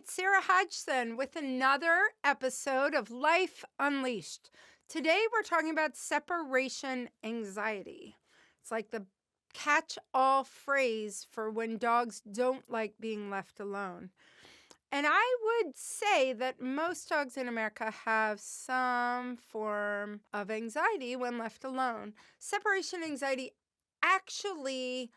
it's Sarah Hodgson with another episode of Life Unleashed. Today we're talking about separation anxiety. It's like the catch-all phrase for when dogs don't like being left alone. And I would say that most dogs in America have some form of anxiety when left alone. Separation anxiety actually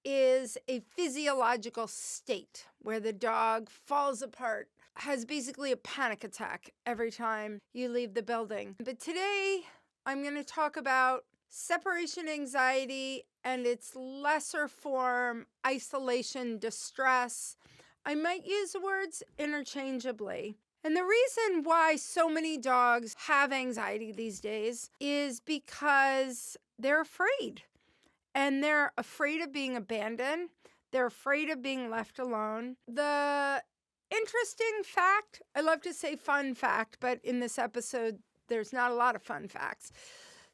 is a physiological state where the dog falls apart, has basically a panic attack every time you leave the building. But today I'm going to talk about separation anxiety and its lesser form, isolation, distress. I might use the words interchangeably. And the reason why so many dogs have anxiety these days is because they're afraid. And they're afraid of being abandoned. They're afraid of being left alone. The interesting fact, I love to say fun fact, but in this episode, there's not a lot of fun facts.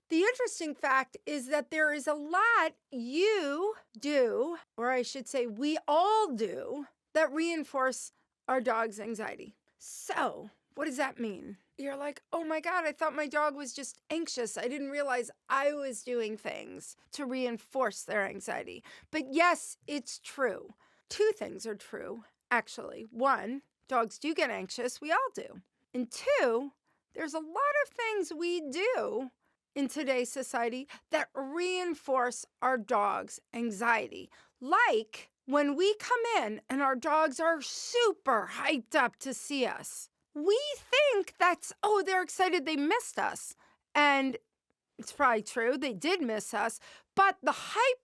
The interesting fact is that there is a lot you do, or I should say we all do, that reinforce our dog's anxiety. So, what does that mean? You're like, oh my God, I thought my dog was just anxious. I didn't realize I was doing things to reinforce their anxiety. But yes, it's true. Two things are true, actually. One, dogs do get anxious. We all do. And two, there's a lot of things we do in today's society that reinforce our dog's anxiety. Like when we come in and our dogs are super hyped up to see us. We think that's, they're excited they missed us. And it's probably true, they did miss us. But the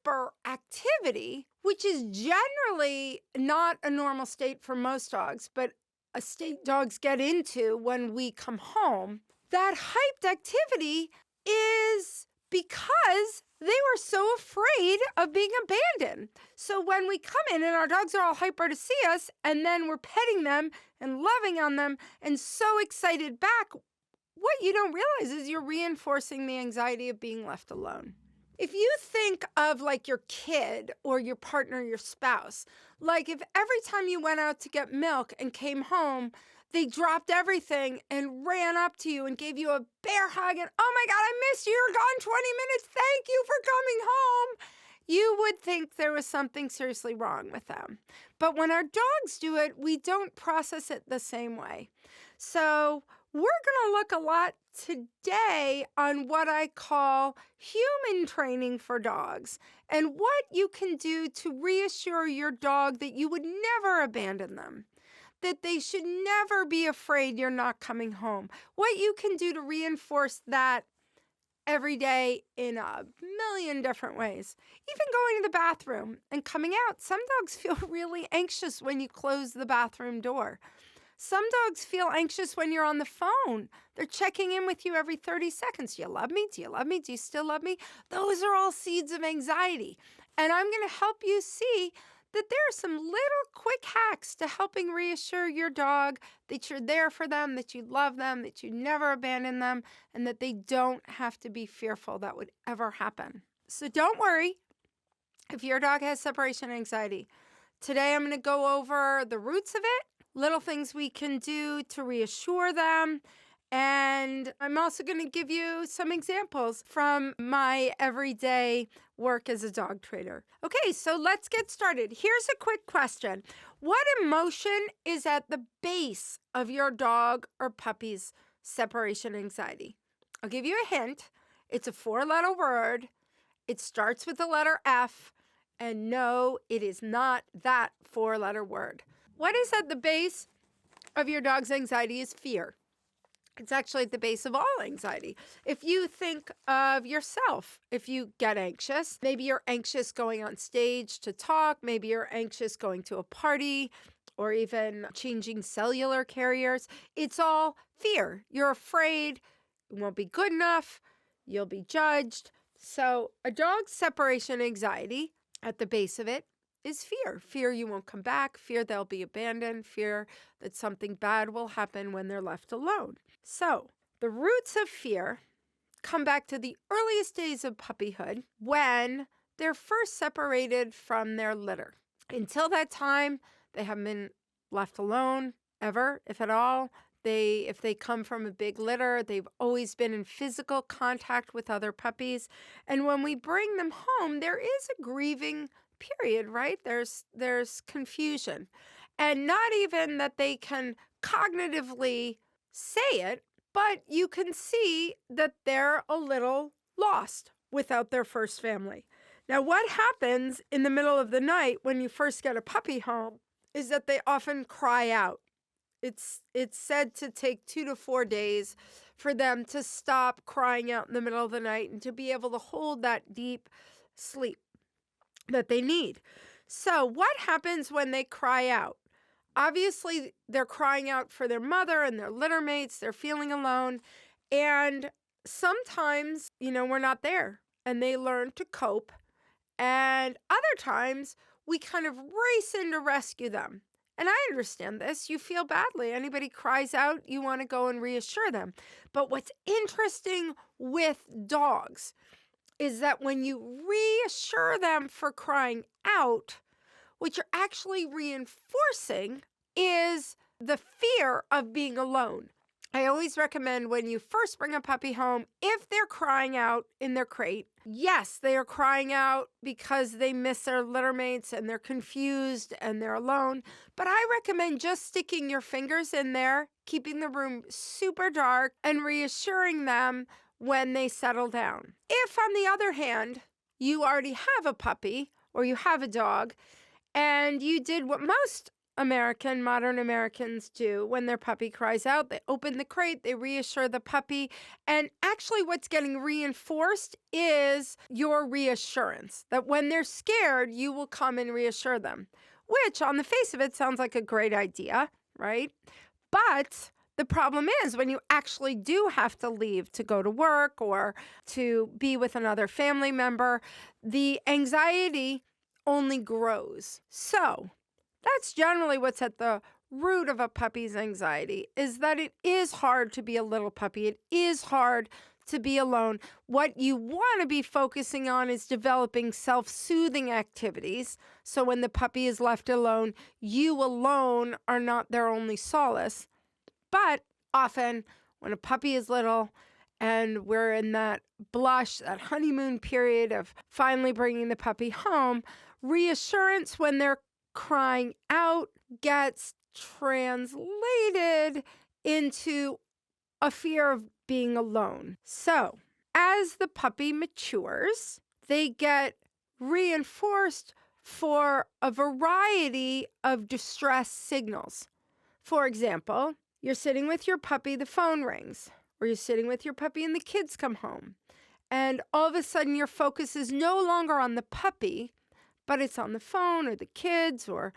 hyperactivity, which is generally not a normal state for most dogs, but a state dogs get into when we come home, that hyped activity is because they were so afraid of being abandoned. So when we come in and our dogs are all hyper to see us, and then we're petting them and loving on them and so excited back, what you don't realize is you're reinforcing the anxiety of being left alone. If you think of like your kid or your partner, your spouse, like if every time you went out to get milk and came home, they dropped everything and ran up to you and gave you a bear hug and, oh my God, I missed you. You're gone 20 minutes. Thank you for coming home. You would think there was something seriously wrong with them. But when our dogs do it, we don't process it the same way. So we're going to look a lot today on what I call human training for dogs and what you can do to reassure your dog that you would never abandon them, that they should never be afraid you're not coming home. What you can do to reinforce that every day in a million different ways. Even going to the bathroom and coming out. Some dogs feel really anxious when you close the bathroom door. Some dogs feel anxious when you're on the phone. They're checking in with you every 30 seconds. Do you love me? Do you love me? Do you still love me? Those are all seeds of anxiety. And I'm going to help you see that there are some little quick hacks to helping reassure your dog that you're there for them, that you love them, that you never abandon them, and that they don't have to be fearful that would ever happen. So don't worry if your dog has separation anxiety. Today I'm going to go over the roots of it, little things we can do to reassure them, and I'm also going to give you some examples from my everyday work as a dog trainer. Okay, so let's get started. Here's a quick question. What emotion is at the base of your dog or puppy's separation anxiety? I'll give you a hint. It's a 4-letter word. It starts with the letter F. And no, it is not that 4-letter word. What is at the base of your dog's anxiety is fear. It's actually at the base of all anxiety. If you think of yourself, if you get anxious, maybe you're anxious going on stage to talk, maybe you're anxious going to a party, or even changing cellular carriers. It's all fear. You're afraid it won't be good enough, you'll be judged. So a dog's separation anxiety, at the base of it, is fear. Fear you won't come back, fear they'll be abandoned, fear that something bad will happen when they're left alone. So the roots of fear come back to the earliest days of puppyhood when they're first separated from their litter. Until that time, they haven't been left alone ever, if at all. If they come from a big litter, they've always been in physical contact with other puppies. And when we bring them home, there is a grieving period, right? There's confusion. And not even that they can cognitively say it, but you can see that they're a little lost without their first family. Now, what happens in the middle of the night when you first get a puppy home is that they often cry out. It's said to take 2 to 4 days for them to stop crying out in the middle of the night and to be able to hold that deep sleep that they need. So what happens when they cry out? Obviously, they're crying out for their mother and their litter mates. They're feeling alone. And sometimes, we're not there and they learn to cope. And other times, we kind of race in to rescue them. And I understand this. You feel badly. Anybody cries out, you want to go and reassure them. But what's interesting with dogs is that when you reassure them for crying out, what you're actually reinforcing is the fear of being alone. I always recommend when you first bring a puppy home, if they're crying out in their crate, yes, they are crying out because they miss their litter mates and they're confused and they're alone. But I recommend just sticking your fingers in there, keeping the room super dark, and reassuring them when they settle down. If, on the other hand, you already have a puppy or you have a dog and you did what most modern Americans do when their puppy cries out, they open the crate, they reassure the puppy. And actually what's getting reinforced is your reassurance that when they're scared, you will come and reassure them, which on the face of it sounds like a great idea, right? But the problem is when you actually do have to leave to go to work or to be with another family member, the anxiety only grows. So that's generally what's at the root of a puppy's anxiety, is that it is hard to be a little puppy. It is hard to be alone. What you want to be focusing on is developing self-soothing activities. So when the puppy is left alone, you alone are not their only solace. But often when a puppy is little and we're in that blush, that honeymoon period of finally bringing the puppy home, reassurance when they're crying out gets translated into a fear of being alone. So as the puppy matures, they get reinforced for a variety of distress signals. For example, you're sitting with your puppy, the phone rings, or you're sitting with your puppy and the kids come home. And all of a sudden your focus is no longer on the puppy, but it's on the phone or the kids, or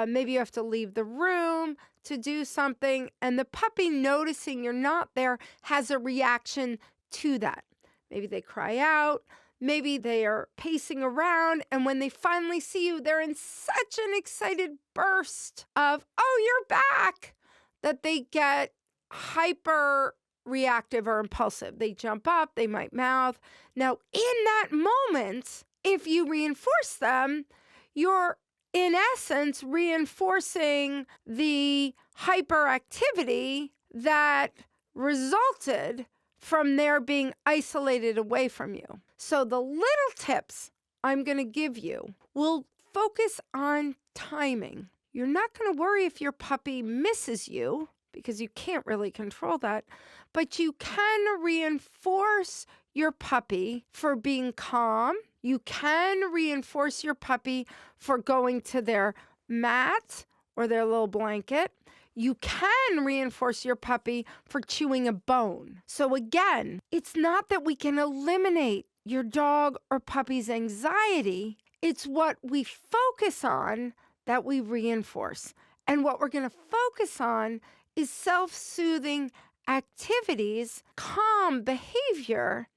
maybe you have to leave the room to do something. And the puppy, noticing you're not there, has a reaction to that. Maybe they cry out. Maybe they are pacing around. And when they finally see you, they're in such an excited burst of, oh, you're back, that they get hyper reactive or impulsive. They jump up, they might mouth. Now, in that moment, if you reinforce them, you're in essence reinforcing the hyperactivity that resulted from their being isolated away from you. So the little tips I'm going to give you will focus on timing. You're not going to worry if your puppy misses you, because you can't really control that, but you can reinforce your puppy for being calm. You can reinforce your puppy for going to their mat or their little blanket. You can reinforce your puppy for chewing a bone. So again, it's not that we can eliminate your dog or puppy's anxiety. It's what we focus on that we reinforce. And what we're going to focus on is self-soothing activities, calm behavior,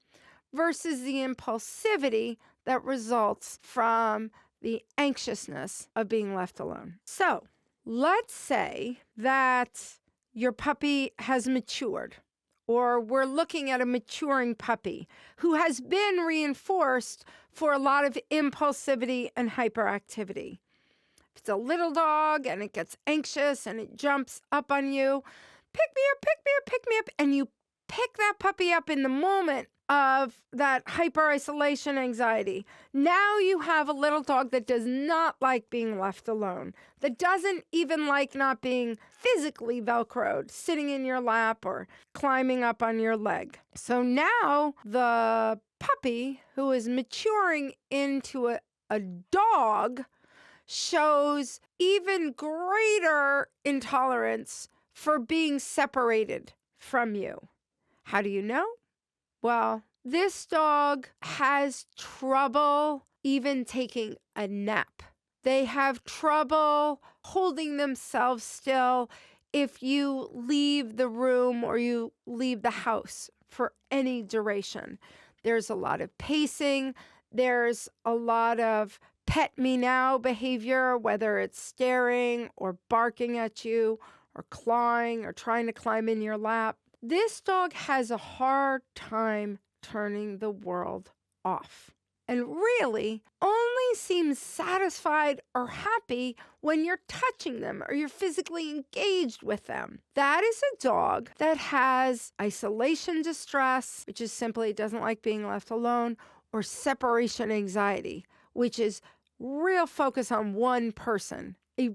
versus the impulsivity that results from the anxiousness of being left alone. So let's say that your puppy has matured, or we're looking at a maturing puppy who has been reinforced for a lot of impulsivity and hyperactivity. If it's a little dog and it gets anxious and it jumps up on you, pick me up, pick me up, pick me up. And you pick that puppy up in the moment of that hyper-isolation anxiety. Now you have a little dog that does not like being left alone, that doesn't even like not being physically Velcroed, sitting in your lap or climbing up on your leg. So now the puppy who is maturing into a dog shows even greater intolerance for being separated from you. How do you know? Well, this dog has trouble even taking a nap. They have trouble holding themselves still if you leave the room or you leave the house for any duration. There's a lot of pacing. There's a lot of pet me now behavior, whether it's staring or barking at you or clawing or trying to climb in your lap. This dog has a hard time turning the world off and really only seems satisfied or happy when you're touching them or you're physically engaged with them. That is a dog that has isolation distress, which is simply doesn't like being left alone, or separation anxiety, which is real focus on one person, a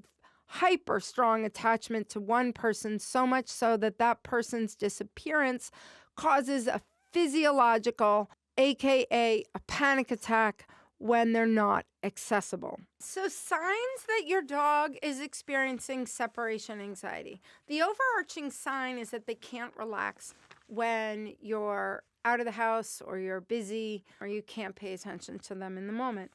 hyper strong attachment to one person, so much so that that person's disappearance causes a physiological, aka a panic attack, when they're not accessible. So signs that your dog is experiencing separation anxiety. The overarching sign is that they can't relax when you're out of the house or you're busy or you can't pay attention to them in the moment.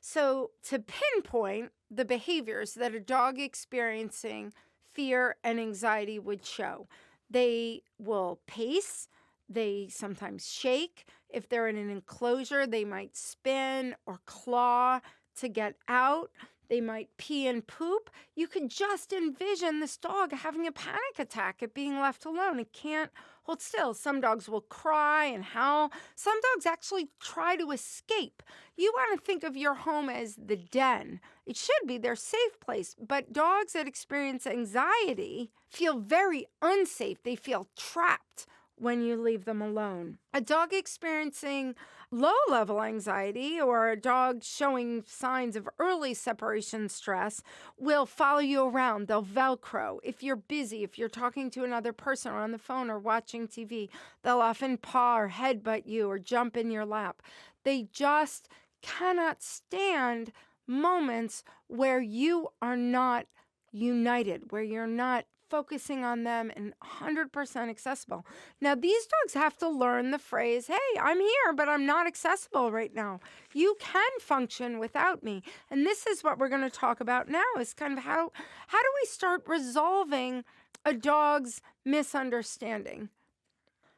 So to pinpoint the behaviors that a dog experiencing fear and anxiety would show, they will pace, they sometimes shake. If they're in an enclosure, they might spin or claw to get out. They might pee and poop. You could just envision this dog having a panic attack at being left alone. It can't hold still. Some dogs will cry and howl. Some dogs actually try to escape. You want to think of your home as the den. It should be their safe place. But dogs that experience anxiety feel very unsafe. They feel trapped when you leave them alone. A dog experiencing low-level anxiety or a dog showing signs of early separation stress will follow you around. They'll Velcro. If you're busy, if you're talking to another person or on the phone or watching TV, they'll often paw or headbutt you or jump in your lap. They just cannot stand moments where you are not united, where you're not focusing on them and 100% accessible. Now, these dogs have to learn the phrase, hey, I'm here, but I'm not accessible right now. You can function without me. And this is what we're going to talk about now, is kind of how do we start resolving a dog's misunderstanding?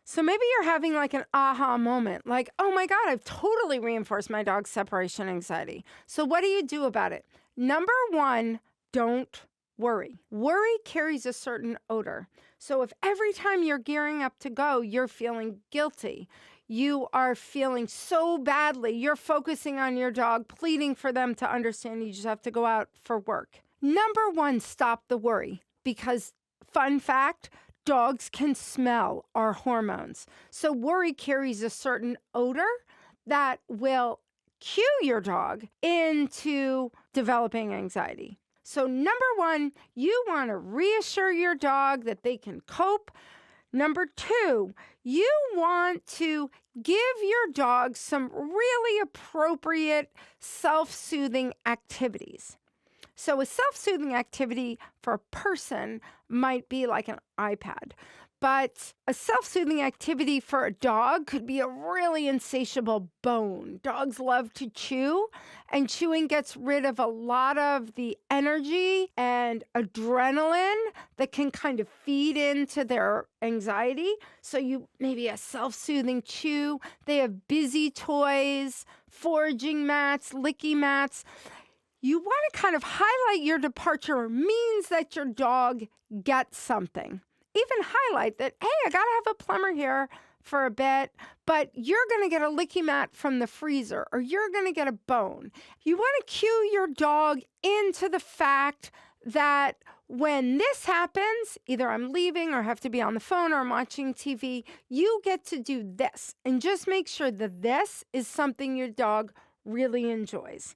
So maybe you're having like an aha moment, like, oh my God, I've totally reinforced my dog's separation anxiety. So what do you do about it? Number one, don't worry. Worry carries a certain odor. So if every time you're gearing up to go, you're feeling guilty, you are feeling so badly, you're focusing on your dog, pleading for them to understand you just have to go out for work. Number one, stop the worry. Because, fun fact, dogs can smell our hormones. So worry carries a certain odor that will cue your dog into developing anxiety. So number one, you want to reassure your dog that they can cope. Number two, you want to give your dog some really appropriate self-soothing activities. So a self-soothing activity for a person might be like an iPad. But a self-soothing activity for a dog could be a really insatiable bone. Dogs love to chew, and chewing gets rid of a lot of the energy and adrenaline that can kind of feed into their anxiety. So you maybe a self-soothing chew. They have busy toys, foraging mats, licky mats. You want to kind of highlight your departure means that your dog gets something. Even highlight that, hey, I got to have a plumber here for a bit, but you're going to get a licky mat from the freezer or you're going to get a bone. You want to cue your dog into the fact that when this happens, either I'm leaving or have to be on the phone or I'm watching TV, you get to do this. And just make sure that this is something your dog really enjoys.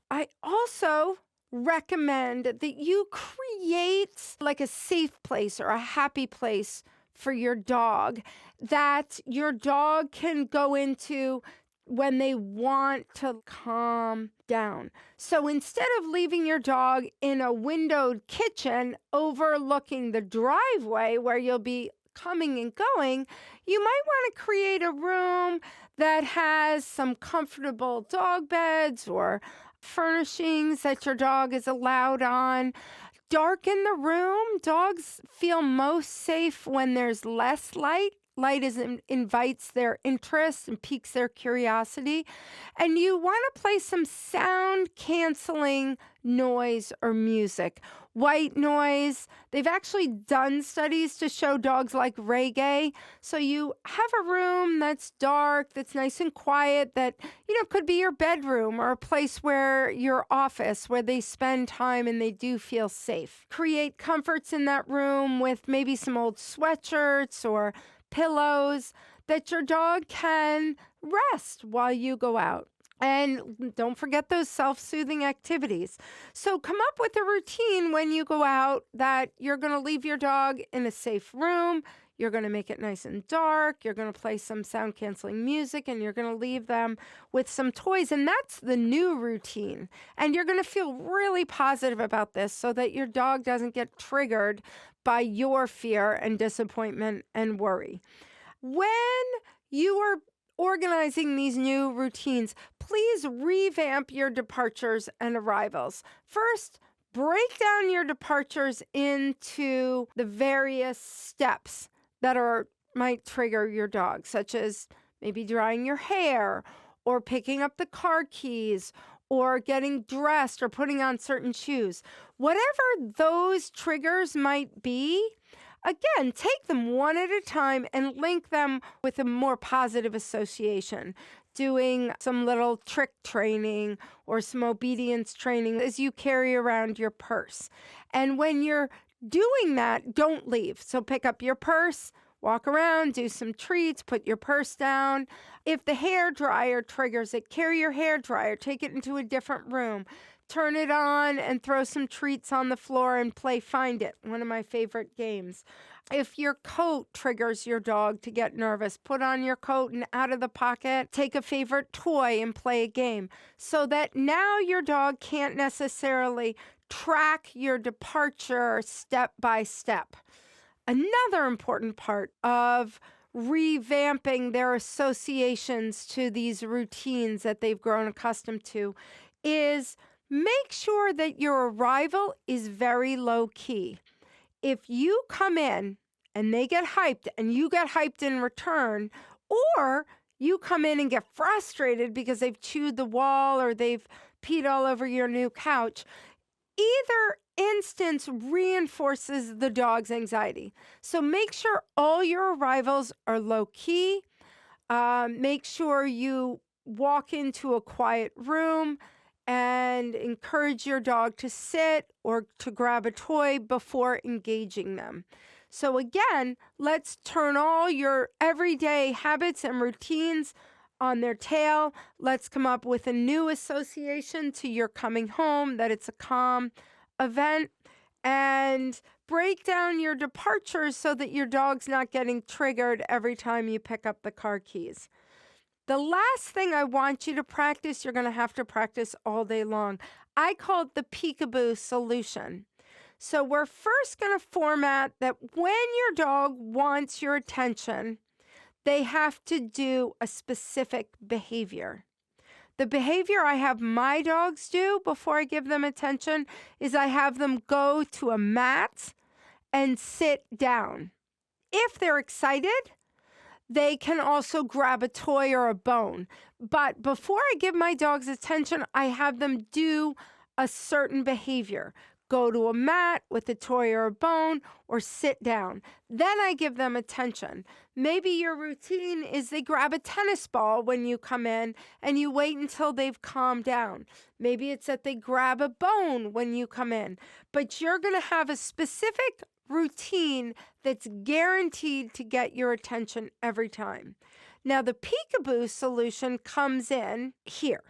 I also recommend that you create like a safe place or a happy place for your dog that your dog can go into when they want to calm down. So instead of leaving your dog in a windowed kitchen overlooking the driveway where you'll be coming and going, you might want to create a room that has some comfortable dog beds or furnishings that your dog is allowed on. Darken the room. Dogs feel most safe when there's less light. Light invites their interest and piques their curiosity. And you want to play some sound canceling noise or music. White noise. They've actually done studies to show dogs like reggae. So you have a room that's dark, that's nice and quiet, that, could be your bedroom or a place where your office, where they spend time and they do feel safe. Create comforts in that room with maybe some old sweatshirts or pillows that your dog can rest while you go out. And don't forget those self-soothing activities. So come up with a routine when you go out that you're going to leave your dog in a safe room. You're going to make it nice and dark. You're going to play some sound-canceling music, and you're going to leave them with some toys. And that's the new routine. And you're going to feel really positive about this so that your dog doesn't get triggered by your fear and disappointment and worry. When you are organizing these new routines, please revamp your departures and arrivals. First, break down your departures into the various steps that might trigger your dog, such as maybe drying your hair or picking up the car keys or getting dressed or putting on certain shoes. Whatever those triggers might be, again, take them one at a time and link them with a more positive association. Doing some little trick training or some obedience training as you carry around your purse. And when you're doing that, don't leave. So pick up your purse, walk around, do some treats, put your purse down. If the hair dryer triggers it, carry your hair dryer, take it into a different room. Turn it on and throw some treats on the floor and play Find It, one of my favorite games. If your coat triggers your dog to get nervous, put on your coat and out of the pocket, take a favorite toy and play a game so that now your dog can't necessarily track your departure step by step. Another important part of revamping their associations to these routines that they've grown accustomed to is make sure that your arrival is very low key. If you come in and they get hyped and you get hyped in return, or you come in and get frustrated because they've chewed the wall or they've peed all over your new couch, either instance reinforces the dog's anxiety. So make sure all your arrivals are low key. Make sure you walk into a quiet room and encourage your dog to sit or to grab a toy before engaging them. So again, let's turn all your everyday habits and routines on their tail. Let's come up with a new association to your coming home, that it's a calm event, and break down your departures so that your dog's not getting triggered every time you pick up the car keys. The last thing I want you to practice, you're going to have to practice all day long. I call it the peekaboo solution. So we're first going to format that when your dog wants your attention, they have to do a specific behavior. The behavior I have my dogs do before I give them attention is I have them go to a mat and sit down. If they're excited, they can also grab a toy or a bone. But before I give my dogs attention, I have them do a certain behavior. go to a mat with a toy or a bone, or sit down. Then I give them attention. Maybe your routine is they grab a tennis ball when you come in and you wait until they've calmed down. Maybe it's that they grab a bone when you come in, but you're going to have a specific routine that's guaranteed to get your attention every time. Now, the peekaboo solution comes in here.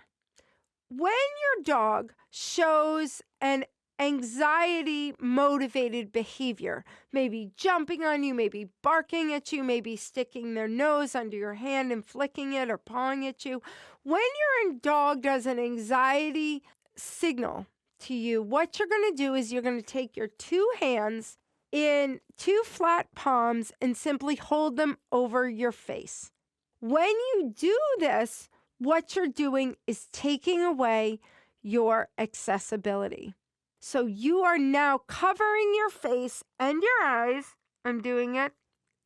When your dog shows an anxiety-motivated behavior, maybe jumping on you, maybe barking at you, maybe sticking their nose under your hand and flicking it or pawing at you, when your dog does an anxiety signal to you, what you're going to do is you're going to take your two hands in two flat palms and simply hold them over your face. When you do this, what you're doing is taking away your accessibility. So you are now covering your face and your eyes. I'm doing it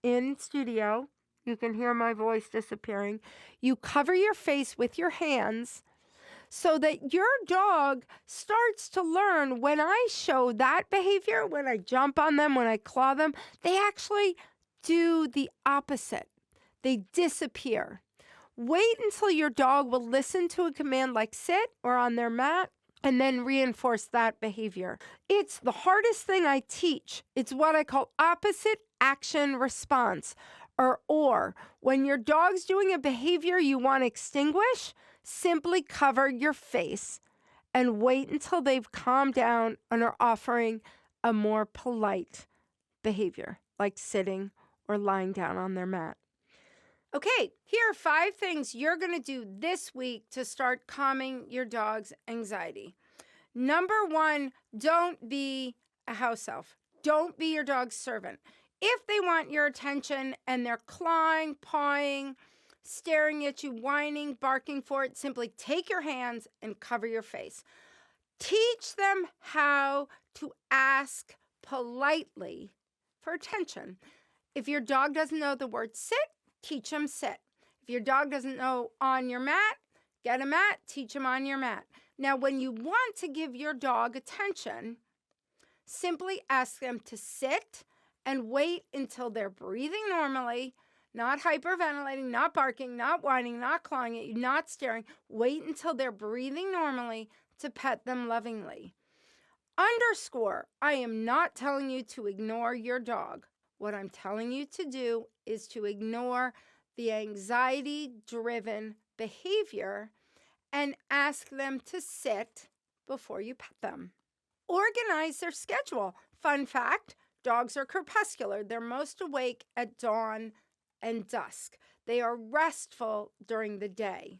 in studio. You can hear my voice disappearing. You cover your face with your hands so that your dog starts to learn when I show that behavior, when I jump on them, when I claw them, they actually do the opposite. They disappear. Wait until your dog will listen to a command like sit or on their mat, and then reinforce that behavior. It's the hardest thing I teach. It's what I call opposite action response, or when your dog's doing a behavior you want to extinguish, simply cover your face and wait until they've calmed down and are offering a more polite behavior, like sitting or lying down on their mat. Okay, here are 5 things you're going to do this week to start calming your dog's anxiety. Number 1, don't be a house elf. Don't be your dog's servant. If they want your attention and they're clawing, pawing, staring at you, whining, barking for it, simply take your hands and cover your face. Teach them how to ask politely for attention. If your dog doesn't know the word sit, teach them sit. If your dog doesn't know on your mat, get a mat, teach them on your mat. Now, when you want to give your dog attention, simply ask them to sit and wait until they're breathing normally, not hyperventilating, not barking, not whining, not clawing at you, not staring. Wait until they're breathing normally to pet them lovingly. Underscore, I am not telling you to ignore your dog. What I'm telling you to do is to ignore the anxiety-driven behavior and ask them to sit before you pet them. Organize their schedule. Fun fact, dogs are crepuscular. They're most awake at dawn and dusk. They are restful during the day.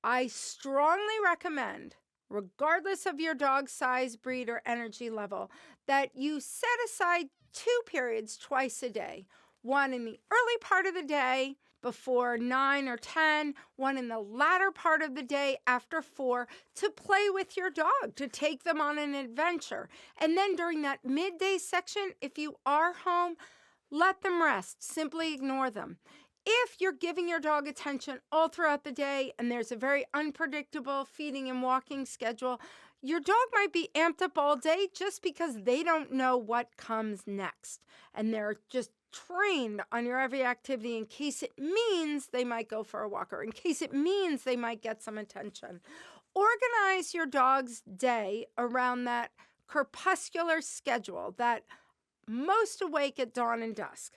I strongly recommend, regardless of your dog's size, breed, or energy level, that you set aside 2 periods twice a day. One in the early part of the day before 9 or 10, one in the latter part of the day after 4, to play with your dog, to take them on an adventure. And then during that midday section, if you are home, let them rest. Simply ignore them. If you're giving your dog attention all throughout the day and there's a very unpredictable feeding and walking schedule, your dog might be amped up all day just because they don't know what comes next. And they're just trained on your every activity in case it means they might go for a walk or in case it means they might get some attention. Organize your dog's day around that crepuscular schedule, that most awake at dawn and dusk.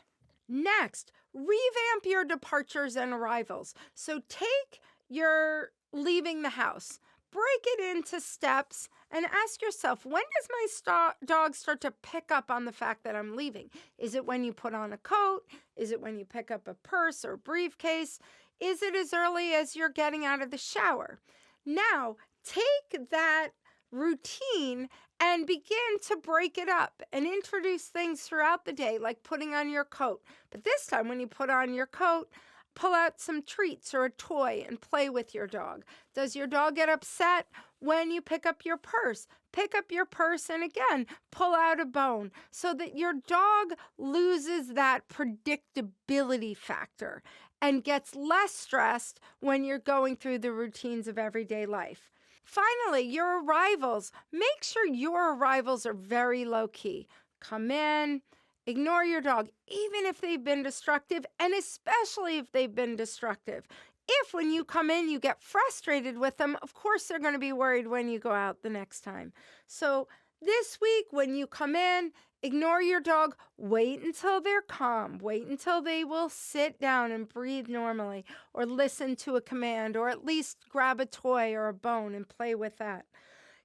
Next, revamp your departures and arrivals. So take your leaving the house, break it into steps, and ask yourself, when does my dog start to pick up on the fact that I'm leaving? Is it when you put on a coat? Is it when you pick up a purse or briefcase? Is it as early as you're getting out of the shower? Now, take that routine and begin to break it up and introduce things throughout the day, like putting on your coat. But this time, when you put on your coat, pull out some treats or a toy and play with your dog. Does your dog get upset when you pick up your purse? Pick up your purse and again, pull out a bone so that your dog loses that predictability factor and gets less stressed when you're going through the routines of everyday life. Finally, your arrivals. Make sure your arrivals are very low key. Come in, ignore your dog, even if they've been destructive, and especially if they've been destructive. If when you come in, you get frustrated with them, of course they're going to be worried when you go out the next time. So this week, when you come in, ignore your dog. Wait until they're calm. Wait until they will sit down and breathe normally, or listen to a command, or at least grab a toy or a bone and play with that.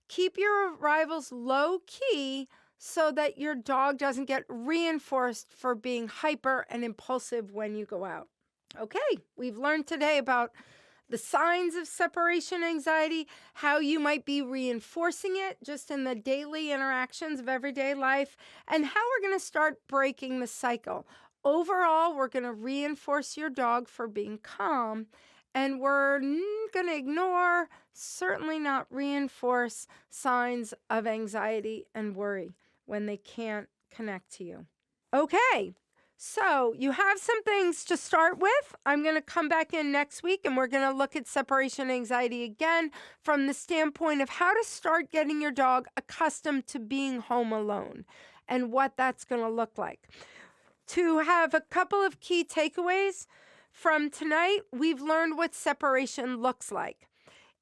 Keep your arrivals low key so that your dog doesn't get reinforced for being hyper and impulsive when you go out. Okay, we've learned today about the signs of separation anxiety, how you might be reinforcing it just in the daily interactions of everyday life, and how we're going to start breaking the cycle. Overall, we're going to reinforce your dog for being calm, and we're going to ignore, certainly not reinforce, signs of anxiety and worry when they can't connect to you. Okay. So you have some things to start with. I'm going to come back in next week and we're going to look at separation anxiety again from the standpoint of how to start getting your dog accustomed to being home alone and what that's going to look like. To have a couple of key takeaways from tonight, we've learned what separation looks like.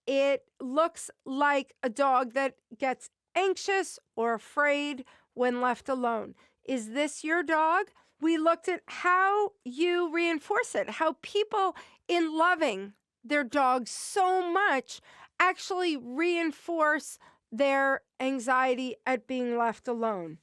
It looks like a dog that gets anxious or afraid when left alone. Is this your dog? We looked at how you reinforce it, how people in loving their dogs so much actually reinforce their anxiety at being left alone.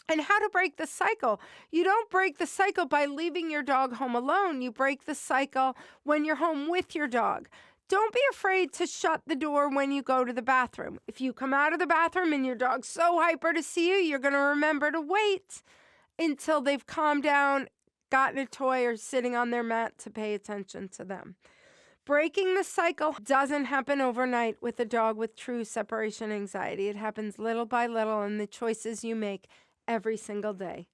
And how to break the cycle. You don't break the cycle by leaving your dog home alone. You break the cycle when you're home with your dog. Don't be afraid to shut the door when you go to the bathroom. If you come out of the bathroom and your dog's so hyper to see you, you're going to remember to wait until they've calmed down, gotten a toy, or sitting on their mat to pay attention to them. Breaking the cycle doesn't happen overnight with a dog with true separation anxiety. It happens little by little in the choices you make every single day.